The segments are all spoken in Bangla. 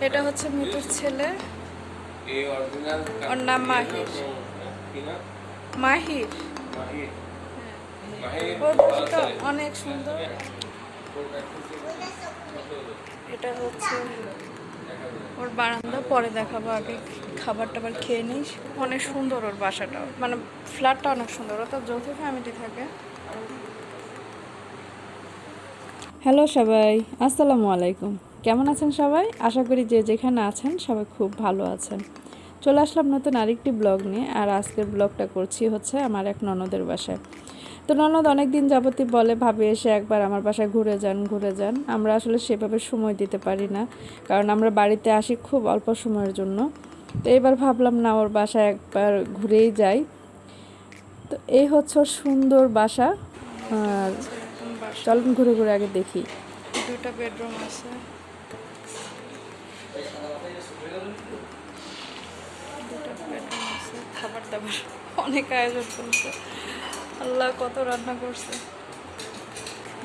এটা হচ্ছে মিতুর ছেলে, ওর নাম মাহির। মাহির ওর বাসাটা অনেক সুন্দর। এটা হচ্ছে ওর বারান্দা, পরে দেখাবো, আগে খাবার টাবার খেয়ে নিই। অনেক সুন্দর ওর বাসাটা, মানে ফ্ল্যাটটা অনেক সুন্দর। ও তো যৌথ ফ্যামিলি থাকে। হ্যালো সবাই, আসসালামু আলাইকুম। কেমন আছেন সবাই? আশা করি যে যেখানে আছেন সবাই খুব ভালো আছেন। চলে আসলাম নতুন আরেকটি ব্লগ নিয়ে। আর আজকের ব্লগটা করছি হচ্ছে আমার এক ননদের বাসায়। তো ননদ অনেক দিন যাবতই বলে, ভাবে এসে একবার আমার বাসায় ঘুরে যান ঘুরে যান। আমরা আসলে সেভাবে সময় দিতে পারি না, কারণ আমরা বাড়িতে আসি খুব অল্প সময়ের জন্য। তো এবার ভাবলাম না, ওর বাসায় একবার ঘুরেই যাই। তো এই হচ্ছে ওর সুন্দর বাসা। আর চলুন ঘুরে ঘুরে আগে দেখি। দুটো বেডরুম আছে, খাবার দাবার অনেক আয়োজন করছে। আল্লাহ কত রান্না করছে,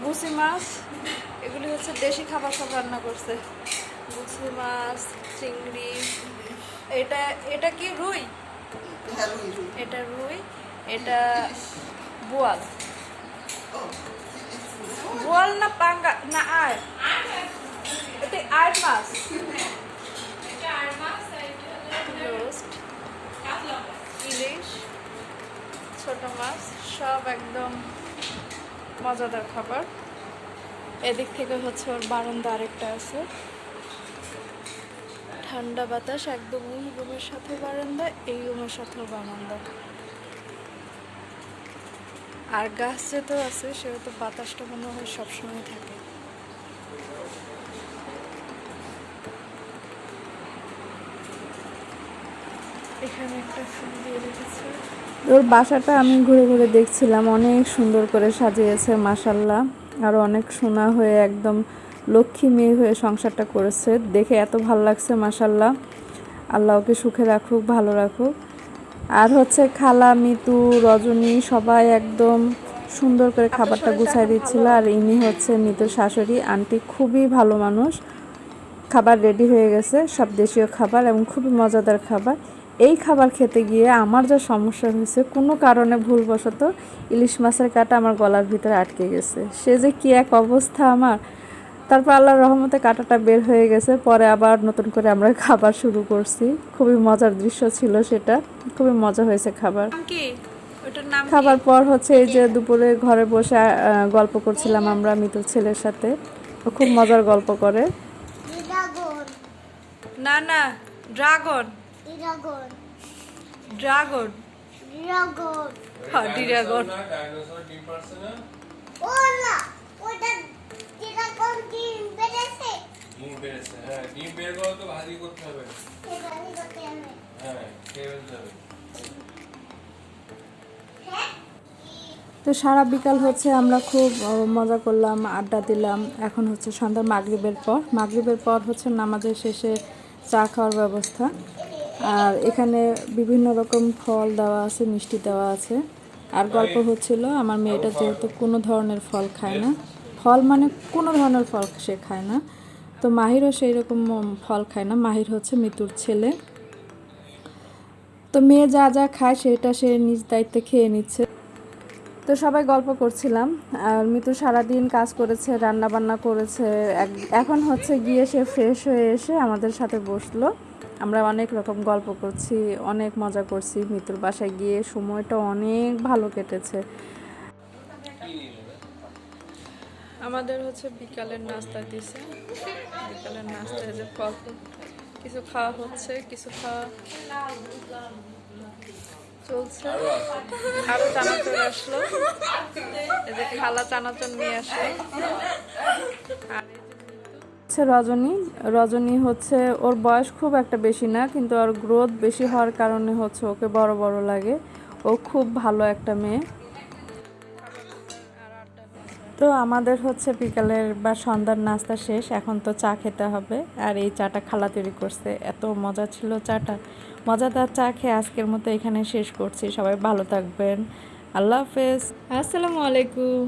গুছি মাছ, এগুলি হচ্ছে দেশি খাবার সব রান্না করছে। গুছি মাছ, চিংড়ি, এটা এটা কি রুই? এটা রুই, এটা বোয়াল। বোয়াল না পাঙ্গা না আয়, এটা আয় মাছ। রোস্ট, ইলিশ, ছোট মাছ, সব একদম মজাদার খাবার। এদিক থেকে হচ্ছে ওর বারান্দা আরেকটা আছে, ঠান্ডা বাতাস একদম। ওই রুমের সাথে বারান্দা, এই রুমের সাথেও বারান্দা। আর গাছ যেহেতু আছে সেহেতু বাতাসটা মনে হয় সবসময় থাকে। এখানে একটা ফুল দিয়ে রেখেছে। ওর বাসাটা আমি ঘুরে ঘুরে দেখছিলাম, অনেক সুন্দর করে সাজিয়েছে মাশাল্লাহ। আরও অনেক সোনা হয়ে একদম লক্ষ্মী মেয়ে হয়ে সংসারটা করেছে, দেখে এত ভালো লাগছে মাশাল্লাহ। আল্লাহ ওকে সুখে রাখুক, ভালো রাখুক। আর হচ্ছে খালা, মিতু, রজনী সবাই একদম সুন্দর করে খাবারটা গুছাই দিচ্ছিল। আর ইনি হচ্ছে মিতুর শাশুড়ি আন্টি, খুবই ভালো মানুষ। খাবার রেডি হয়ে গেছে, সব দেশীয় খাবার এবং খুবই মজাদার খাবার। এই খাবার খেতে গিয়ে আমার যা সমস্যা হয়েছে, কোনো কারণে ভুলবশত ইলিশ মাছের কাঁটা আমার গলার ভিতরে আটকে গেছে। সে যে কী এক অবস্থা আমার। তারপর আল্লাহর রহমতে কাঁটাটা বের হয়ে গেছে, পরে আবার নতুন করে আমরা খাবার শুরু করছি। খুবই মজার দৃশ্য ছিল সেটা, খুবই মজা হয়েছে খাবার। খাবার পর হচ্ছে এই যে দুপুরে ঘরে বসে গল্প করছিলাম আমরা মিতুর ছেলের সাথে। ও খুব মজার গল্প করে। না না, ড্রাগন ড্রাগন ড্রাগন ড্রাগন, হ্যাঁ ড্রাগন। ওলা ওটা ড্রাগন ডিম বেরেছে, ডিম বেরেছে। হ্যাঁ, ডিম বের করে তো ভাজি করতে হবে, ভাজি করতে হবে। হ্যাঁ, খেয়ে যাবে। তো সারা বিকাল হচ্ছে আমরা খুব মজা করলাম, আড্ডা দিলাম। এখন হচ্ছে সন্ধ্যা মাগরিবের পর হচ্ছে নামাজের শেষে চা খাওয়ার ব্যবস্থা। আর এখানে বিভিন্ন রকম ফল দেওয়া আছে, মিষ্টি দেওয়া আছে। আর গল্প হচ্ছিল, আমার মেয়েটা যেহেতু কোনো ধরনের ফল খায় না, ফল মানে কোনো ধরনের ফল সে খায় না, তো মাহিরও সেই রকম ফল খায় না। মাহির হচ্ছে মিতুর ছেলে, তো মেয়ে যা যা খায় সেটা সে নিজ দায়িত্বে খেয়ে নিচ্ছে। তো সবাই গল্প করছিলাম। আর মিতু সারাদিন কাজ করেছে, রান্না বান্না করেছে। এখন হচ্ছে গিয়ে সে ফ্রেশ হয়ে এসে আমাদের সাথে বসলো। আমরা অনেক রকম গল্প করছি, অনেক মজা করছি। মিতুর বাসায় গিয়ে সময়টা অনেক ভালো কেটেছে। আমাদের হচ্ছে বিকালের নাস্তা দিছে, বিকালের নাস্তায় যে ফল কিছু খাওয়া হচ্ছে, কিছু খাওয়া চলছে। আরো চানাচুর আসলো, এই যে খালা চানাচুর নিয়ে আসলো। আর রজনী হচ্ছে, ওর বয়স খুব একটা বেশি না, কিন্তু ওর গ্রোথ বেশি হওয়ার কারণে হচ্ছে ওকে বড় বড় লাগে। ও খুব ভালো একটা মেয়ে। তো আমাদের হচ্ছে বিকালের বা সন্ধ্যার নাস্তা শেষ, এখন তো চা খেতে হবে। আর এই চাটা খালা তৈরি করছে, এত মজা ছিল চাটা। মজাদার চা খেয়ে আজকের মতো এখানে শেষ করছি। সবাই ভালো থাকবেন, আল্লাহ হাফেজ, আসসালামু আলাইকুম।